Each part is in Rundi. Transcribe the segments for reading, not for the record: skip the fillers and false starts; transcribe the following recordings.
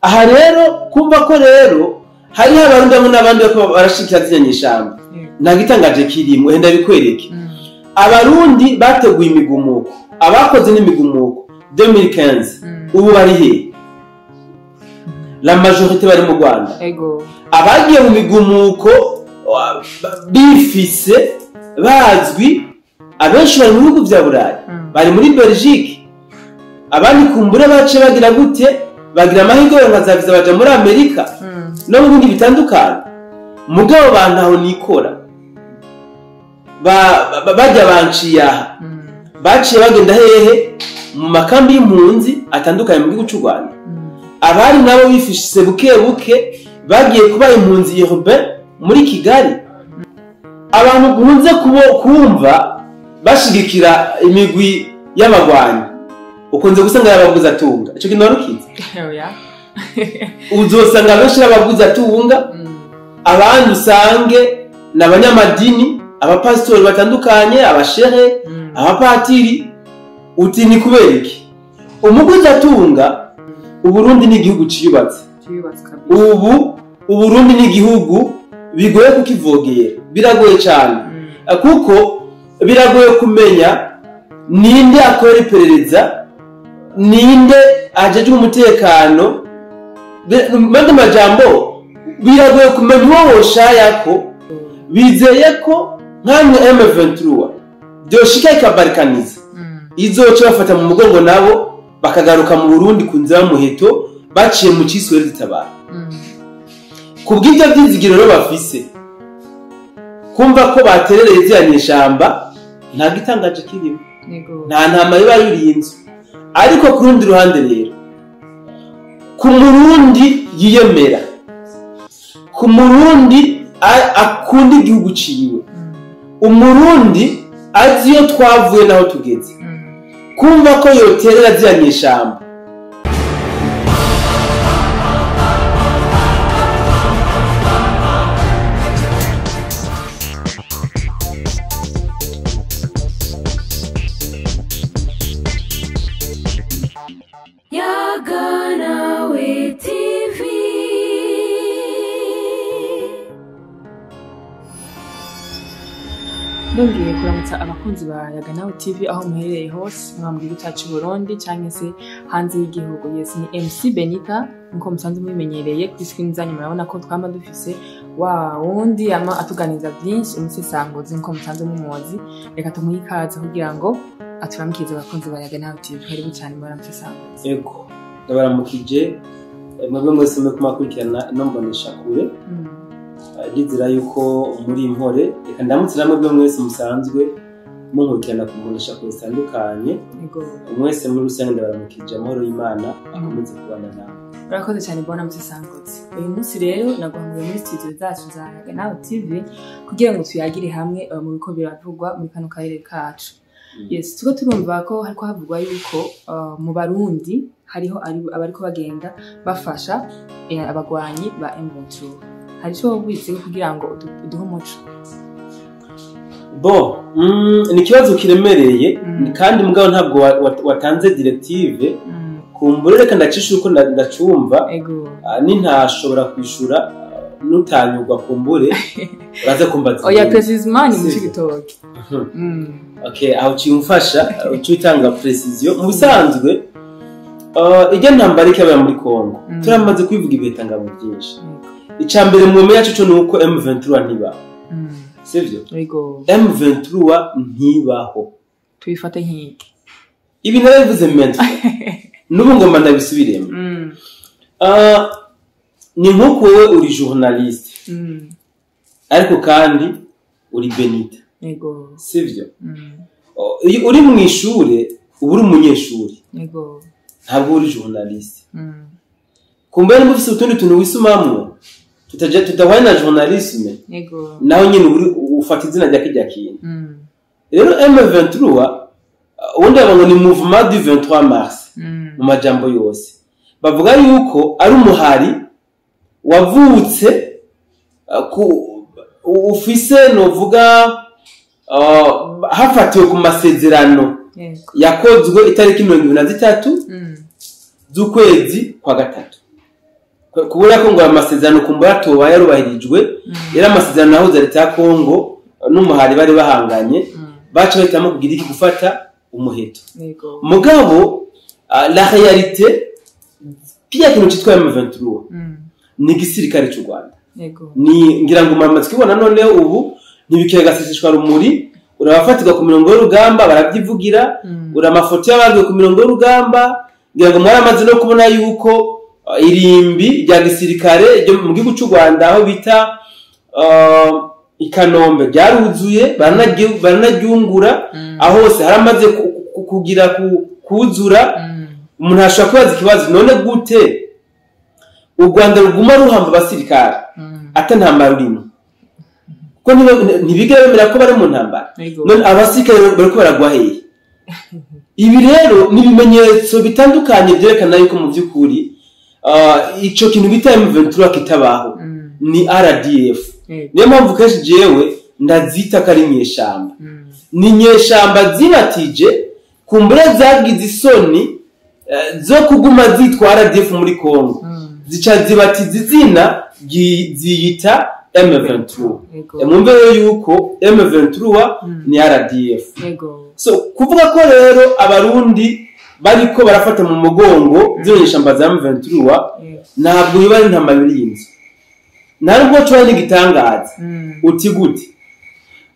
aha rero kumva ko rero hari abarundi bamwe n'abandi barashikira zinyeshamba nta gitangaje kirimo henda bikwereke abarundi bateguye imigumuko abakoze n'imigumuko 2015 ubu bari he la majorité bari mu Rwanda abagiye mu migumuko bifise bazwi abenshi bari mu bihugu vya Burayi bari muri Belgique abandi kumbura bace bagira gute bagira amahirwe nkazaviza baje muri Amerika no mu bindi bitandukanye mugabo bantaho nikora bajya banciya baciye bagenda hehe mu makambi y'impunzi atandukanye mu gihugu cy'u Rwanda abari nabo bifishise buke buke bagiye kuba impunzi urbain muri Kigali abantu gunze kumva bashigikira imigwi y'abagwanyi ukunze gusanga yabaguza atunga ico kintu warukize uzosanga benshi abaguza atunga abandi usange n'abanyamadini abapastori batandukanye abashehe abapatiri uti ni kubereki umuguzi atunga Uburundi ni igihugu ciyubatse ubu Uburundi ni igihugu bigoye kukivogera biragoye cyane kuko biragoye kumenya ninde akora iperereza ninde ajeje umutekano mande majambo biragoye kumenya uwo woshayako bizeye ko nkamwe M23 byoshika ikabarikaniza izoce bafata mu mugongo nabo bakagaruka mu Burundi kunzira muheto baciye mu ciswere zitabara kubw'ibyo byizigiro rero bafise kumva ko baterereye ziyanyeshamba nta gitangaje kirimo nta ntama biba yurinze ariko ku rundi ruhande rero ku Murundi yiyemera ku Murundi akunda igihugu ciwe Umurundi aziyo twavuye naho tugeze kumva ko yoterera ziyanyeshamba Ndongeye kuramutsa abakunzi ba Yaganawe TV aho muherereye hose mwambwira utacu Burundi cyangwa se hanze y'igihugu. Yes, ni MC Benita nko musanzwe mubimenyereye kuri screen zanyu murabona ko twama dufise wa wundi ama atuganiza byinshi umusesangozi nko musanzwe mumuzi. Reka tumuhe ikaze kugira ngo aturamkize abakunzi ba Yaganawe TV. Karibu cyane muri umusesangozi. Yego ndabaramukije mwebwe mwese mukurikirana no mbonesha kure gizira yuko muri impore reka ndamutsira mwebwe mwese musanzwe munkurikirana kumbonesha kure zitandukanye mwese muri rusange ndabaramukije amahoro y'Imana akomeze kubana nawe. Urakoze cyane bona musesangozi. Uyu munsi rero nagwanguye muri studio zacu za Yaganawe TV kugira ngo tuyagire hamwe mu biko biravugwa muri kano karere kacu. Yes, tuko turumva ko hariko havugwa yuko mu Barundi hariho abariko bagenda bafasha abagwanyi ba M23. Hari cyo wubitse kugira ngo uduhe umuco. Ni kibazo kiremereye kandi mugabo ntabwo watanze directive kumbure reka ndacisha uko ndacumva ni ntashobora kwishura nutanyurwa kumbure uraze kumbaza. Oya precisement ni mucigitoke. Okay, aho cyumfasha ucitanga precision mu bisanzwe ijya ntambara cyaba muri Kongo turamaze kwivuga ibetangabo byinshi. Icambere mu meya cyo nuko M23 ntibaho. Sivyo? Yego. M23 ntibaho. Tuyifate nkiki. Ibi narabivuze mento. Nubu ngomba ndabisubiremo. Ni nkuko wewe uri journaliste. Ariko kandi uri Benita. Yego. Sivyo? Uri mu ishure, uri umunyeshuri. Yego. Ntabwo uri journaliste. Kumbere mufise utundi tuntu wisumamwo. Tutahwana na journalisme. Yego. Naho nyine ufata izina rya kijya kintu. Rero M23 ubundi abantu ni mouvement du 23 mars mu majambo yose. Bavuga yuko ari umuhari wavutse ufise novuga hafatiwe ku masezerano yakozwe itariki 23 z'ukwezi kwa gatatu. kubura ko ngo amasezerano kumbura toba yarubahirijwe era amasezerano naho leta ya Kongo n'umuhari bari bahanganye baca bahitamo kugira iki gufata umuheto mugabo la réalité pia kintu cyitwa M23 ni gisirikare cy'u Rwanda ni ngira ngo mamaze kubona none ubu ntibikeye gaseseshwa rumuri urabafatirwa ku mirongo y'urugamba barabyivugira uramafoto y'abagiye ku mirongo y'urugamba ngira ngo mwaramaze no kubona yuko irimbi rya gisirikare ryo mu gihugu cy'u Rwanda aho bita Ikanombe byaruzuye baranagyungura aho hose haramaze kugira kuzura umuntu ashaka kubaza ikibazo none gute u Rwanda ruguma ruhamba abasirikare atantambara urimo ko ntibigere bemera ko bari mu ntambara none abasirikare bariko baragwa hehe ibi rero ni ibimenyetso bitandukanye byerekana yuko mu by'ukuri ico kintu bita M23 kitabaho ni RDF niyo mpamvu kenshi jewe ndazita kari nyeshamba ni nyeshamba zibatije kumbure zagize isoni zo kuguma zitwa RDF muri Kongo zica zibatiza izina ziyita M23 mwumve yuko M23 ni RDF so kuvuga ko rero abarundi bariko barafata mu mugongo z'nyeshamba za M23 ntabwo bibari ntamayurinzi ntabwo cyo ni gitangaza uti gute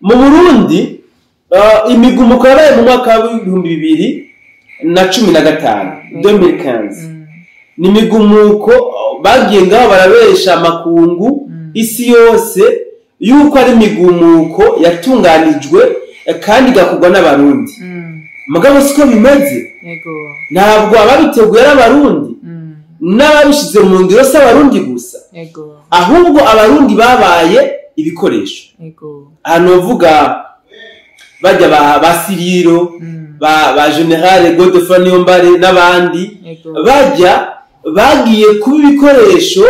mu Burundi imigumuko yabaye mu mwaka wa 2015 ni imigumuko bagiye ngaho barabesha amakungu isi yose yuko ari imigumuko yatunganijwe kandi gakorwa n'abarundi mugabo siko bimeze ntabwo ababiteguye ari abarundi n'ababishize mu ngiro se abarundi gusa ahubwo abarundi babaye ibikoresho hano uvuga bajya ba Siriro ba General Godefroid Niyombare n'abandi bajya bagiye kuba ibikoresho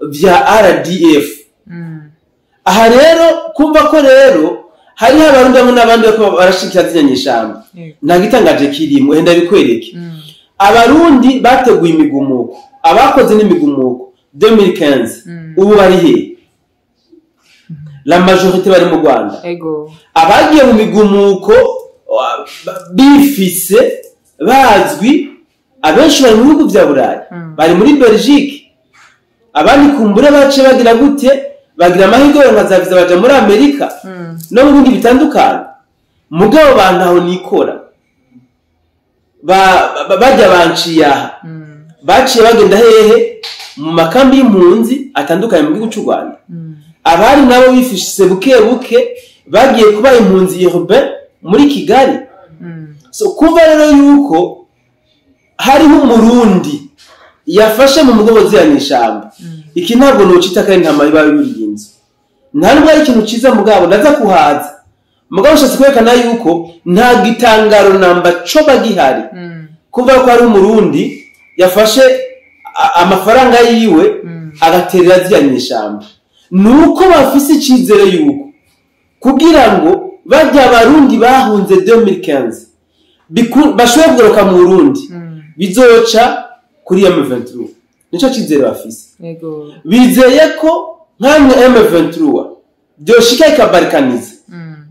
vya RDF aha rero kumva ko rero hari abarundi bamwe n'abandi bako barashikira zinyanyishamba nagitangaje kirimo henda bikwereke abarundi bateguye imigumuko abakoze n'imigumuko 2015 ubu bari he la majorité bari mu Rwanda abagiye mu migumuko bifise bazwi abenshi bari mu bihugu vya Burayi bari muri Belgique abandi kumbure bace bagira gute bagira amahirwe nkazaviza baje muri Amerika no mu bindi bitandukanye mugabo bantaho nikora bajya banciya baciye bagenda hehe mu makambi y'impunzi atandukanye mu gihugu cy'u Rwanda abari nabo bifishise buke bagiye kuba impunzi urbain muri Kigali so kuva rero yuko hariho umurundi yafashe mu mugongo z'yanishamba iki ntabwo nocita kandi nta mayiba y'urinzi ntabwo ari ikintu ciza mugabo ndaza kuhaza mugabo shatse kwerekana yuko nta gitangaro namba co bagihari kuva ko ari umurundi yafashe amafaranga yiwe agaterera z'yanishamba nuko bafise icizere yuko kugira ngo bajya abarundi bahunze 2015 bashobora kugaruka mu Burundi bizoca kuri M23 nico cizere bafise bizeye ko nkamwe M23 byoshika ikabarikaniza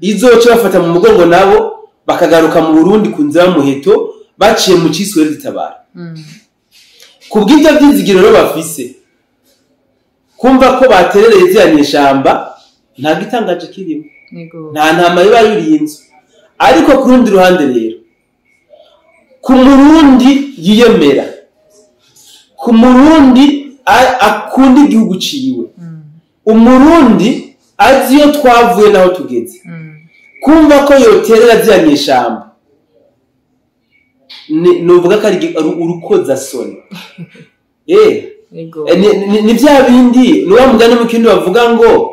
izoca bafata mu mugongo nabo bakagaruka mu Burundi kunzira muheto baciye mu ciswere zitabara kubw'ibyo byizigiro rero bafise kumva ko baterereye ziyanyeshamba nta gitangaje kirimo nta ntama yiba yurinze ariko ku rundi ruhande rero ku murundi yiyemera ku murundi akunda igihugu ciwe umurundi aziyo twavuye naho tugeze kumva ko yoterera ziyanyeshamba nuvuga ko ari urukoza soni ni bya bindi nuwa mugani mu kindi bavuga ngo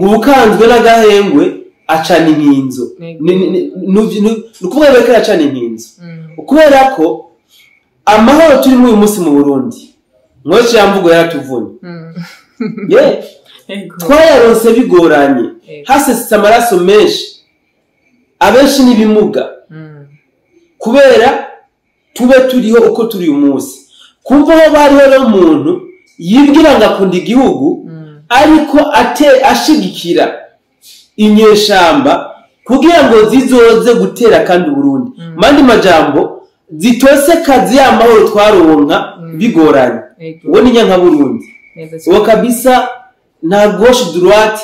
ubukanzwe n'agahengwe acana inkinzo nukuvuga rero ko acana inkinzo kubera ko amahoro turi mu uyu munsi mu Burundi mwoce yamvugo yaratuvunye twayaronse bigoranye hasesetse amaraso menshi abenshi n'ibimuga kubera tube turiho uko turi uyu munsi kumva aho bariho n'umuntu yibwira ngo akunda igihugu ariko ashigikira inyeshamba kugira ngo zizoze gutera kandi Burundi mandi majambo zitose kazi y'amahoro twaronka bigoranye uwo ni nyanka Burundi uwo kabisa nta gauche droite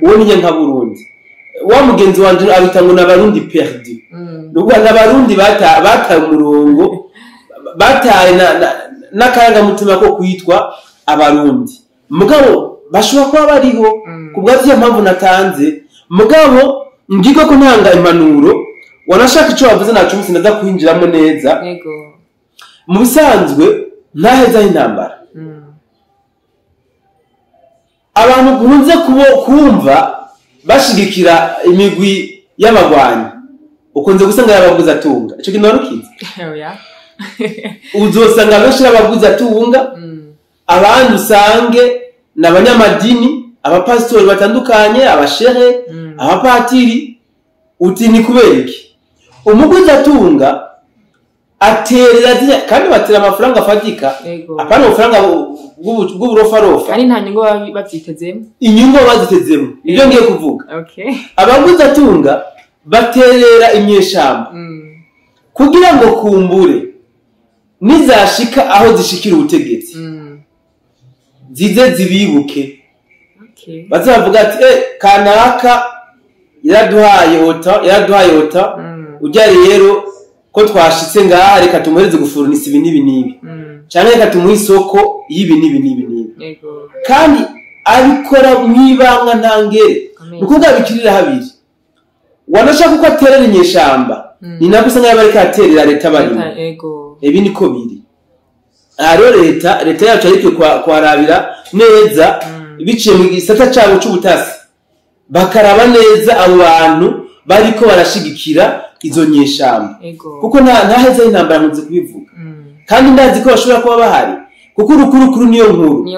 uwo ni nyanka Burundi wa mugenzi wanje abita ngo n'abarundi perdu n'ubwo n'abarundi bataye umurongo bataye n'akanga mutima ko kwitwa abarundi mugabo bashobora kuba bariho kubwaziyo mpamvu natanze mugabo ngigo ko ntanga impanuro wanashaka ico wavuze nacu musi ndaza kwinjiramo neza mu bisanzwe ntaheza intambara abantu kunze kumva bashigikira imigwi y'abagwanyi ukunze gusanga yabaguza tunga ico kinorukiza uzosanga benshi yabaguza tunga abantu usange n'abanyamadini abapastori batandukanye abashehe abapatiri uti ni kuberiki umuguzi atunga aterera kandi batera amafaranga afatika apana amafaranga bw'uburofarofa ari nta nyungu bazitezemo inyungu bazitezemo ibyo ngiye kuvuga abaguzi atunga baterera inyeshamba kugira ngo kumbure nizashika aho zishikira ubutegetsi zize zibibuke bazavuga ati kanaka yaraduhaye ota ujya rero ko twashitse ngaha reka tumuhereze gufurnisa ibi n'ibi cyangwa reka tumuhe isoko y'ibi n'ibi kandi abikora mwibanga ntangere nukuvuga bikirira habiri wanashaka uko aterera inyeshamba ni nako usanga yabareka aterera leta barimo ibi niko biri rero leta yacu ariko kwarabira neza biciye mu gisata cyabo cy'ubutasi bakaraba neza abo bantu bariko barashigikira izo nyeshamba kuko ntaheza intambara nkunze kubivuga kandi ndazi ko bashobora kuba bahari kuko urukuru niyo nkuru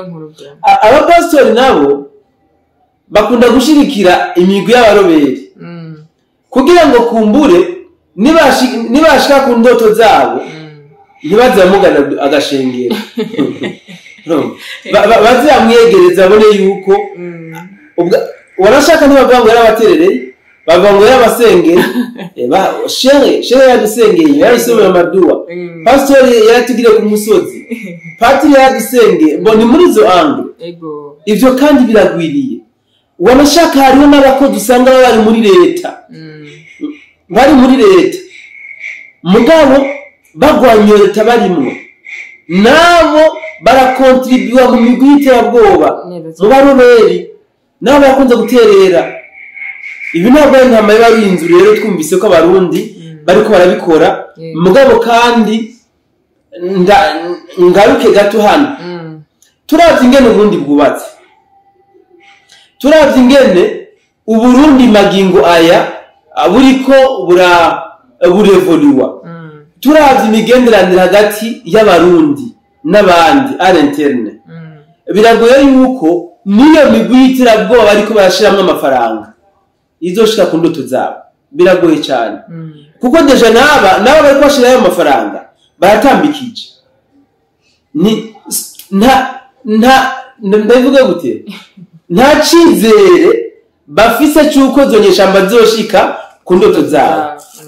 abapastori nabo bakunda gushigikira imigwi y'abaroberi kugira ngo kumbure nibashika ku ndoto zabo ntibaze bamugana agashengera bazamwegereza abone yuko warashaka ntibavuga ngo yarabaterereye bavuga ngo yarabasengeye shere yadusengeye yarasubira amaduwa pastori yaratugire ku musozi patiri yadusengeye mbona muri izo angle ivyo kandi biragwiriye wanashaka hariho n'abakozi usanga bari muri leta mugabo bagwanya leta barimwo nabo barakontribuwa mu migwi y'iterabwoba mu baroberi nabo bakunze guterera ibi ntabwo ari intama y'abari inzu rero twumvise ko abarundi bariko barabikora mugabo kandi ngaruke gato hano turavye ingene uburundi bwubatse turavye ingene uburundi magingo aya buriko burevoliwa turavye imigenderanire hagati y'abarundi n'abandi ari interne biragoye yuko niyo migwi y'iterabwoba bariko barashiramwo amafaranga izoshika ku ndoto zabo biragoye cyane kuko deja nabo bariko bashirayo amafaranga baratambikije ndavuga gute nta cizere bafise cyuko zonyeshamba zoshika ku ndoto zabo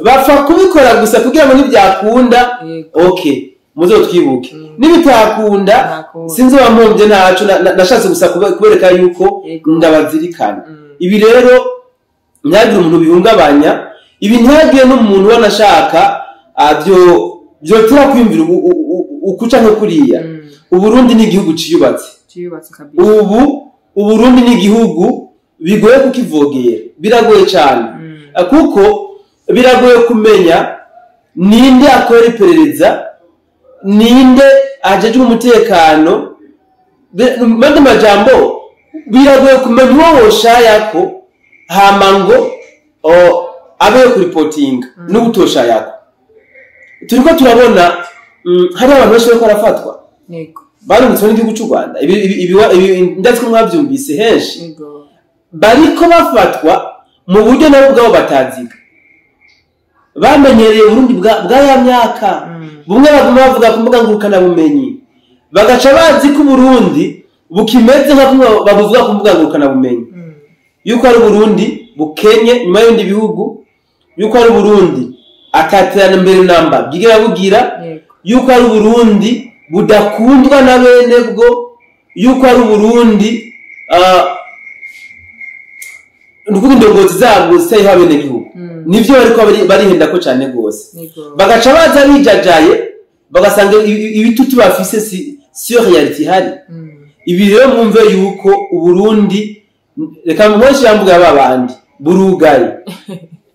bapfa kubikora gusa kugira ngo nibyakunda muzo twibuke nibitakunda sinzi bampombye ntacu nashatse gusa kubereka yuko ndabazirikana ibi rero ntihagire umuntu bihungabanya ibi ntihagire n'umuntu wanashaka byotera kwiyumvira ukuca nko kuriya uburundi ni igihugu ciyubatse uburundi ni igihugu bigoye kukivogera biragoye cyane kuko biragoye kumenya ninde akorera iperereza ninde ajejwe umutekano mande majambo biragoye kumenya uwo woshayako hama ngo abe kuripotinga n'ubutoshayako turiko turabona hari abantu benshi bariko barafatwa barungitswe n'igihugu cy'u Rwanda ibi ndazi ko mwabyumvise henshi bariko bafatwa mu buryo nabo bwabo bataziga bamenyereye Burundi bwa ya myaka bumwe baguma bavuga ku mbuga ngurukana bumenyi bagaca bazi ko Burundi bukimeze nka bavuga ku mbuga ngurukana bumenyi yuko ari Burundi bukenye nyuma y'ibindi bihugu, yuko ari Burundi ataterana mbere namba byigira bugira, yuko ari Burundi budakundwa na bene bwo, yuko ari Burundi nukundi ndongozi zabo zitaye habene gihugu. Nivyo bariko barihenda ko cyane gose. Bagaca baza bijajaye bagasanga ibitutu bafise si reality hari. Ibi rero mwumve yuko Uburundi reka mwoshi yambuga babandi burugaye.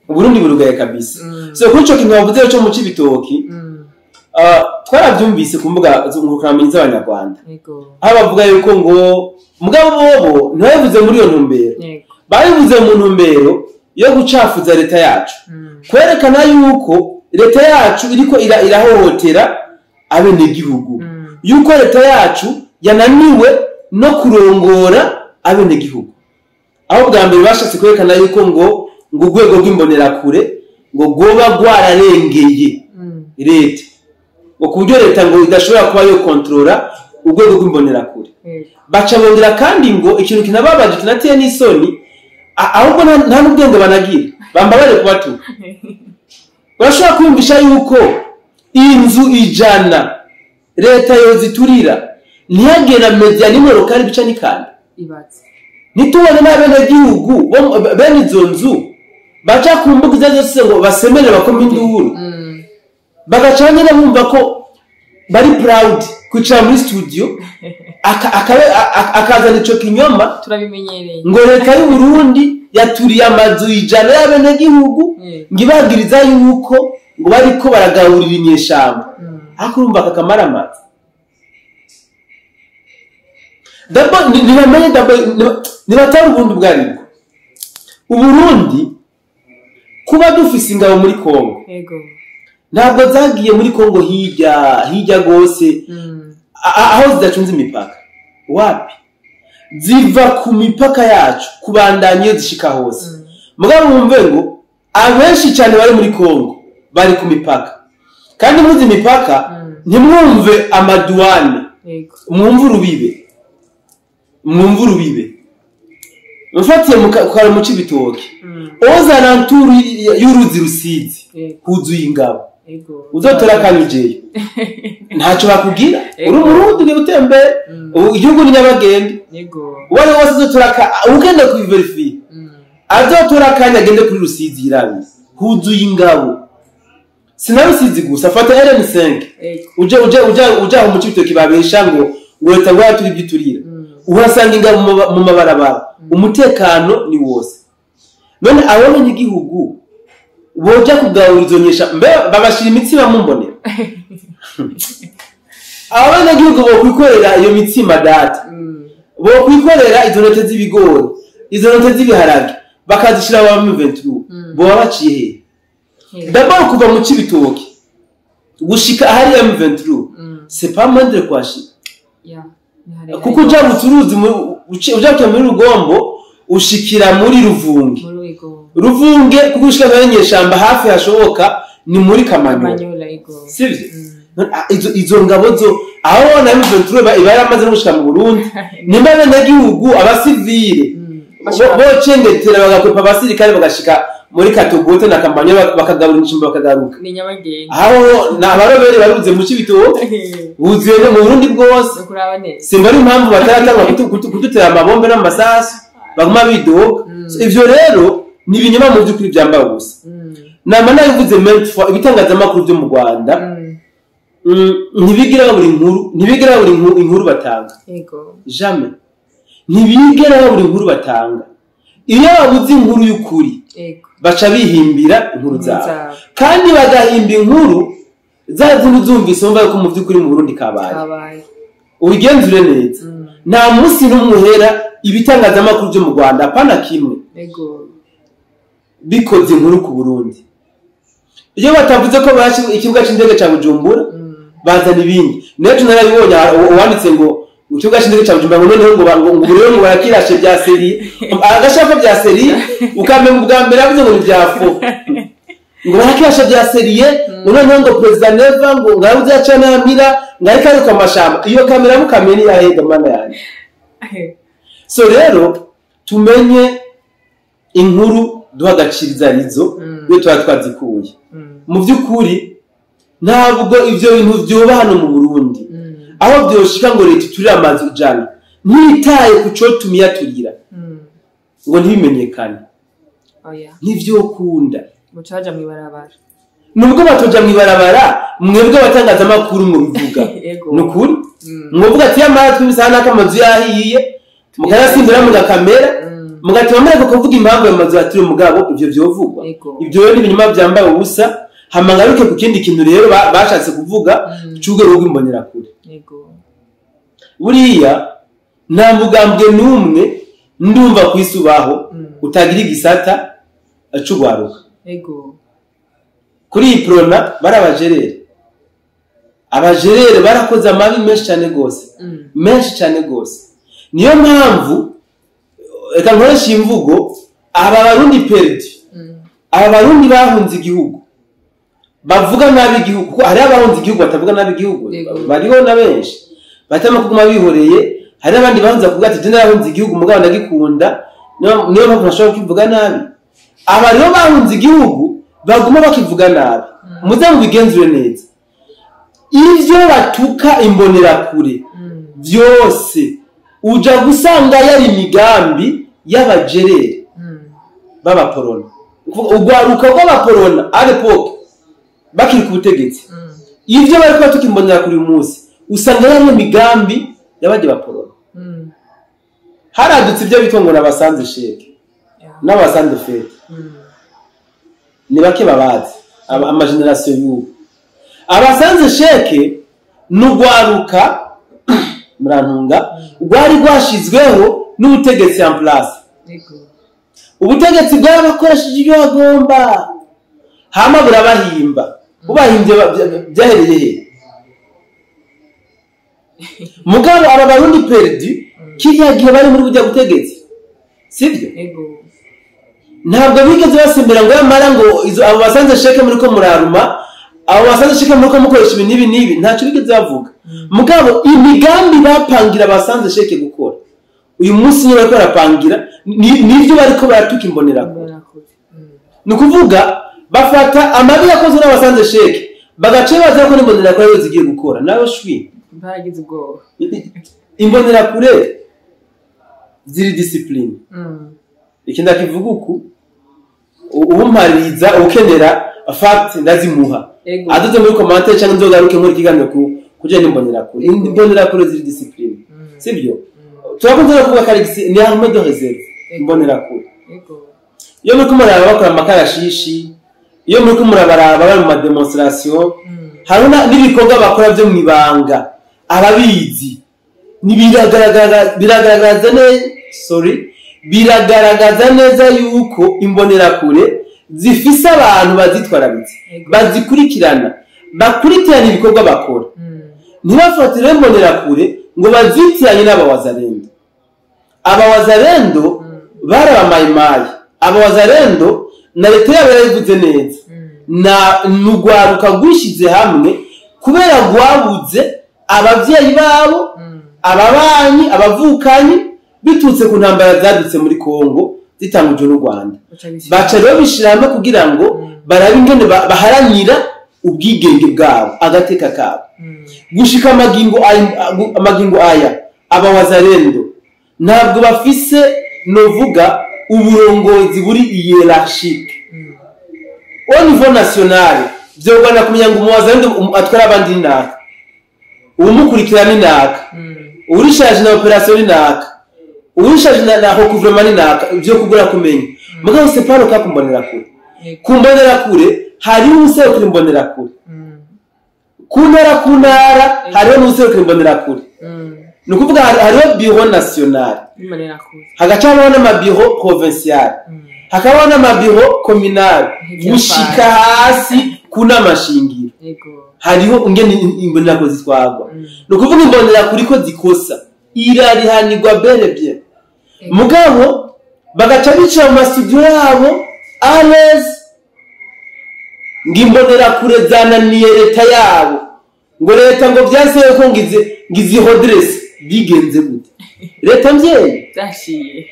Uburundi burugaye kabisa. So kuco kintu bavuze cyo mu Cibitoki twarabyumvise ku mbuga z'ngurukana z'Abanyarwanda. Aho bavuga yuko ngo mugabo bobo ntibavuze muri iyo ntumbero. Bayivuze mu ntumbero yo gucafuza leta yacu. Kwerekana yuko leta yacu iriko irahohotera abene gihugu. Yuko leta yacu yananiwe no kurongora abene gihugu. Aho bwa mbere bashatse kwerekana yuko ngo urwego rw'imbonera kure ngo goba rwararengeye leta. Ngo kuburyo leta ngo idashobora kuba yo kontrola urwego rw'imbonera kure. Baca bongera kandi ngo ikintu kinababaje kinateye n'isoni ahubwo nta n'ubwenge banagira bambabare kubatu. Barashobora kwumvisha yuko inzu 100 leta yoziturira ntiyagera media nimwe lokali bica nikanda ibatse nitubone n'abene gihugu bene izo nzu baca ku mbuga zose ngo basemere bakoma induru bagaca nyine bumva ko bari proud kwicara muri studio akazana ico kinyoma turabimenyereye ngo leta y'u Burundi yaturiye amazu 100 y'abene gihugu ngibagiriza yuko ngo bariko baragahurira inyeshamba akurumva kakamara amazi dabo nibamenye dabo nibatari ubundi bwariko Uburundi kuba dufise ingabo muri Kongo yego ntabwo zagiye muri Kongo hirya gose aho zidacunze imipaka wapi ziva ku mipaka yacu kubandanye zishika hose mugabo mwumve ngo abenshi cyane bari muri Kongo bari ku mipaka kandi muzi imipaka ntimwumve amaduane mwumve urubibe mufatiye mukara mu Cibitoki ozana nturu y'uruzi Rusizi huzuye ingabo uzotora kanyujeyo ntacyo bakubwira uri Burundi ni utembere igihugu ni nyabagende wari wose uzotora ugende ku verify azotora kanya agende kuri Rusizi irabi huzuye ingabo sinarusizi gusa fata RN5 uja mu Cibitoki babesha ngo leta ngo yaturi byiturira uhasanga ingabo mu mabarabara umutekano ni wose none abone n'igihugu boja kugahurizo nyesha mbe babashira imitsima mumbonera abana gihugu bo kwikorera iyo mitsima data bo kwikorera izo note z'ibigori izo note z'ibiharage bakazishira wa M23 bo babaciye d'abord kuva mu Cibitoki gushika ahari M23 c'est pas moindre kwashi kuko uja muturuzi uja muri Rugombo ushikira muri Ruvunge kuko ushika banyeshamba hafi hashoboka ni muri Kamanyola sivyo izo ngabo zo aho na M23 ibaramaze no gushika mu Burundi nimba bene gihugu abasivile bo cengetera bagakwepa abasirikare bagashika muri Katogote na Kamanyola bakagabura inshimba bakagaruka ni nyabagenge aho na abarobere baruze mu Cibitoki buzuye mu Burundi bwose simba ari impamvu bataratanga kudutera amabombe n'amasasu baguma bidoga ivyo rero ni binyuma mu byukuri byamba gusa nama nayivuze mentwa ibitangazamakuru byo mu Rwanda ntibigira buri inkuru batanga yego jamais ntibigira buri inkuru batanga iyo babuze inkuru y'ukuri baca bihimbira inkuru zabo kandi bagahimba inkuru zazindi zumvise umva yuko mu byukuri mu Burundi kabaye ubigenzure neza nta munsi n'umuhera ibitangazamakuru byo mu Rwanda apana kimwe bikoze inkuru ku Burundi iyo batavuze ko bashi ikibuga c'indege ca Bujumbura bazana ibindi nejo narabibonye wanditse ngo ikibuga c'indege ca Bujumbura ngo noneho ngo buriyo ngo barakirashe bya seri agashaka bya seri ukamenya ubwa mbere avuze ngo byafo ngo barakirashe bya seriye unoneho ngo perezida neva ngo ngaho uzaca namira ngariko ari kamashamba iyo kamera mukamenya yahega mana yanjye. So rero tumenye inkuru duhagaciriza rizo iyo tuba twazikuye mu by'ukuri ntabwo ivyo bintu vyoba hano mu Burundi aho byoshika ngo leta turira amazi ijana ntitaye kuco tumiya turira ngo ntibimenyekane nivyo kunda mucaja mwibarabara nubwo batoja mwibarabara mwebwe batangaza makuru mu bivuga nukuri mwovuga ati amara twibisana kamazu yahiye mukarasimbira mu kamera mugatemera kuvuga impamvu y'amazu atiri umugabo ivyo vyovugwa ivyo ni ibinyuma byambaye ubusa hamangaruke ku kindi kintu rero bashatse kuvuga cyuge rw'imbonera kure buriya nta mugambwe numwe ndumva kwisubaho utagira igisata acugwaruka kuri iprona barabajerere abajerere barakoze amabi menshi cyane gose niyo mpamvu eka nkoresha imvugo aba barundi perdi aba barundi bahunze igihugu bavuga nabi igihugu kuko hari abahunze igihugu batavuga nabi igihugu bariho na benshi batama kuguma bihoreye hari abandi bahunze kuvuga ati jenda yahunze igihugu mugabo ndagikunda niyo mpamvu nashobora kuvuga nabi aba rero bahunze igihugu baguma bakivuga nabi muze mubigenzure neza ivyo batuka imbonera kure byose uja gusanga yari imigambi y'abajerere b'abaporona ugwaruka rw'abaporona arepoke bakiri ku butegetsi ivyo bariko batukimbonera kuri umunsi usanga yari imigambi y'abaje baporona haradutse ibyo bitongora abasanze sheke n'abasanze fete ni bake babazi amageneration y'ubu abasanze sheke n'ugwaruka murantunga rwari rwashizweho n'ubutegetsi en place ubutegetsi bw'abakoresheje ibyo bagomba hama burabahimba ubahimbye byahereye mugabo aba barundi perdi kiriya gihe bari muri bujya butegetsi sibyo ntabwo bigeze basembera ngo yamara ngo izo abo basanze sheke muri ko muraruma abo basanze sheke muri ko mukoresha ibintu nibi ntacyo bigeze bavuga mugabo imigambi bapangira basanze sheke gukora uyu munsi niba bariko barapangira nivyo bariko baratuka imbonera nukuvuga bafata amabi yakoze n'abasanze sheke bagace baza ko imbonera kure zigiye gukora nayo shwi bagize ubwoba imbonera kure ziri discipline ikindi akivuga uku ubumpariza ukenera fact ndazimuha aduze muri commentaire cyangwa nzogaruke muri kiganiro kuje nimbonera kure imbonera kure ziri discipline sibyo turakunze kuvuga kari ni arme de réserve imbonera kure iyo muri kumuraba bakora makarashishi iyo muri kumuraba bari mu demonstration haruna n'ibikorwa bakora byo mwibanga ababizi biragaragaza biragaragaza neza yuko imbonera kure zifise abantu bazitwararitse bazikurikirana bakurikirana ibikorwa bakora ntibafatire imbonera kure ngo bazitiranye n'abawazarendo abawazarendo barabamayimayi abawazarendo na leta yabo yarabivuze neza n'ugwaruka rwishize hamwe kubera rwabuze abavyeyi babo ababanyi abavukanyi bitutse ku ntambara zadutse muri Kongo zitangujwe n'u Rwanda baca rero bishiramo kugira ngo barabe ingene baharanira ubwigenge bwabo agateka kabo gushika amagingo aya abawazarendo ntabwo bafise novuga uburongozi buri hiérarchique au niveau national byogana kumenya ngo umuwazarendo atwara abandi naka umukurikirana naka urishaje na operation naka urishaje na recouvrement naka byo kugura kumenya mugabo separo ka kumbonera kure hari userukira imbonera kure kuntara hariho n'userukira imbonera kure nukuvuga hariho bureau national hagacaho n'amabiro provincial hakabaho n'amabiro communal gushika hasi kuna mashingiro hariho ungene imbonera ko zitwagwa nukuvuga imbonera kuri ko zikosa irarihanirwa bene bien mugabo bagaca bicara mu studio yabo alles ngimbonera kure zananiye leta yabo ngo leta ngo byaseye ko ngizi hodress bigenze gute leta mvyeyi zashiye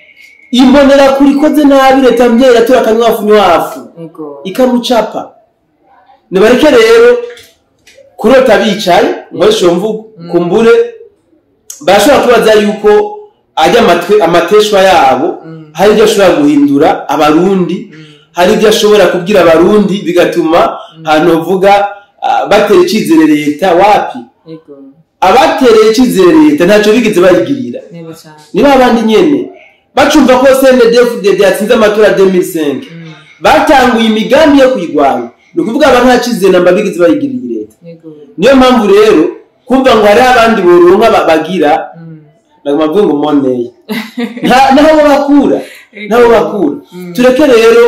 imbonera kuri koze nabi leta mvyeyi atura kanywafu ikamucapa nibareke rero kurota bicaye mwesho mvugo kumbure bashobora kubaza yuko ajya amateshwa yabo hari ibyo ashobora guhindura abarundi hari ibyo ashobora kubwira abarundi bigatuma hano vuga batera icizere leta wapi abatereye icizere leta ntacyo bigeze bayigirira niba abandi nyene bacumva ko CNDD-FDD yatsinze amatora 2005 batanguye imigambi yo kwigwanya no kuvuga abantu ntacize namba bigeze bayigirira leta niyo mpamvu rero kumva ngo hari abandi boronka bagira nagomba ngo money naho bakura tureke rero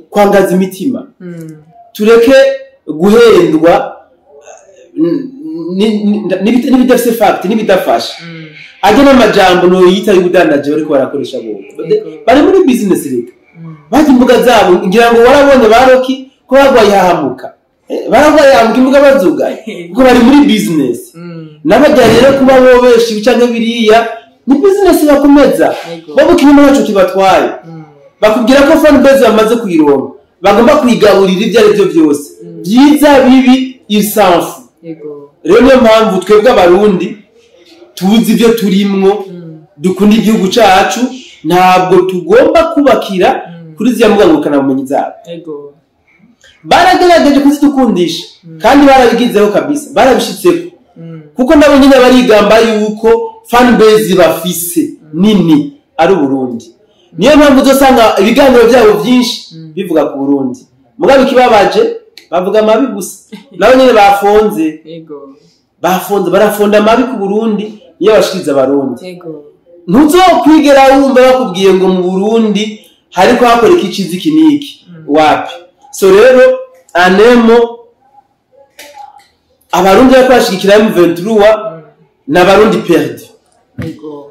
kwangaza imitima tureke guhendwa n'ibidafise fact n'ibidafasha ajye n'amajambo no yita y'ubudandaje ariko barakoresha bo bari muri business reka baje imbuga zabo ngira ngo warabonye baroki ko bagwaye hahamuka baragwaye hamuka imbuga bazugaye kuko bari muri business nabajyanye rero kuba bobeshi bicange biriya ni business bakomeza babo kintu naco kibatwaye bakubwira ko fan base bamaze kuyironka bagomba kwigaburira ibyo ari byo byose byiza bibi isanfu rero niyo mpamvu twebwe abarundi tuzi ibyo turimwo dukunda igihugu cacu ntabwo tugomba kubakira kuri ziya mbuga ngurukanabumenyi zabo baragerageje kuzidukundisha kandi barabigizeho kabisa barabishitseko kuko nabo nyine barigamba yuko fan base bafise nini ari Burundi niyo mpamvu uzosanga ibiganiro byabo byinshi bivuga ku Burundi mugabe kibabaje bavuga amabi gusa nabo nyine barafonda amabi ku Burundi iyo bashikiriza abarundi ntuzokwigera wumva bakubwiye ngo mu Burundi hariko hakora ikicizi kiniki wapi so rero anemo abarundi bakwashikira M23 n'abarundi perdi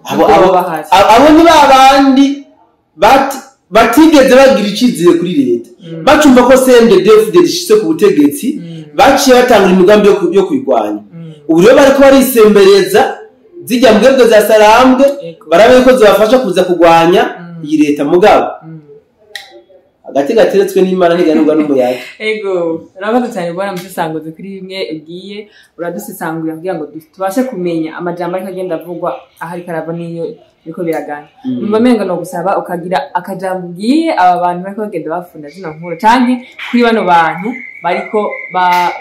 abo ni babandi batigeze bagira icizire kuri leta bacumva ko CNDD-FDD ishitse ku butegetsi baciye batanga imigambi yo kwigwanya ubu rero bariko barisembereza zijya mbwebwe za Sarambwe barabe ko zibafasha kuza kugwanya iyi leta mugabo agati gateretswe n'Imana ntiganurwa n'umuyaga urabaza cyane bwana musesanguze kuri bimwe ugiye uradusesangurira kugira ngo tubashe kumenya amajambo ariko agenda avugwa ahari karabo niyo biko biragana mbamenga no gusaba ukagira akajambo ugiye aba bantu bariko bagenda bafunda zino nkuru canke kuri bano bantu bariko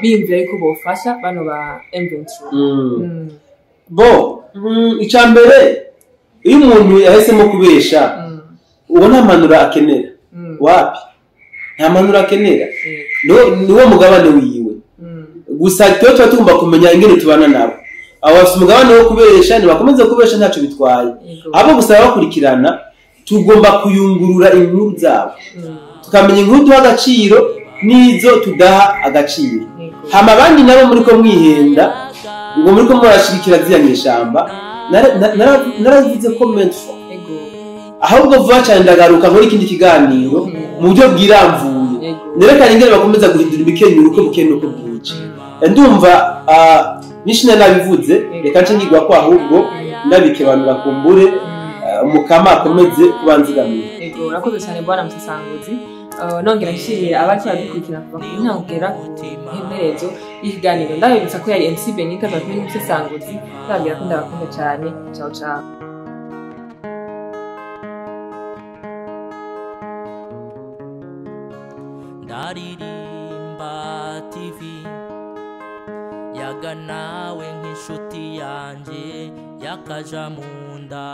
bimvira yuko bofasha bano ba M23 bo icambere iyo umuntu yahisemo kubesha ubona manura akenera wapi nta manura akenera niwo mugabane wiwe gusa cyo tugomba kumenya ingene tubana nabo abafite umugabane wo kubesha nibakomeze kubesha ntacyo bitwaye abo gusaba bakurikirana tugomba kuyungurura inkuru zabo tukamenya inkuru duha agaciro n'izo tudaha agaciro hama abandi nabo muri ko mwihenda ngo muri ko murashirikira ziya mwishamba naravuze comment for ahubwo vuba cyane ndagaruka muri ikindi kiganiro mu buryo bwiramvuye nerekana ingene bakomeza guhindura imikenyero uko bukene uko bwije ndumva nishina nabivuze reka nce ngigwa ko ahubwo ndabikebanura kumbure mukama akomeze kubanzigamira urakoze cyane bwana musesanguzi nongera nshiriye abaki badukurikira kuva ku ntangera imperezo y'ikiganiro ndabibutsa ko yari MC Benita bakuri musesanguzi ndabwira ko ndabakunda cyane ciao ciao Ndaririmba TV yaga nawe nk'inshuti yanjye yakaja munda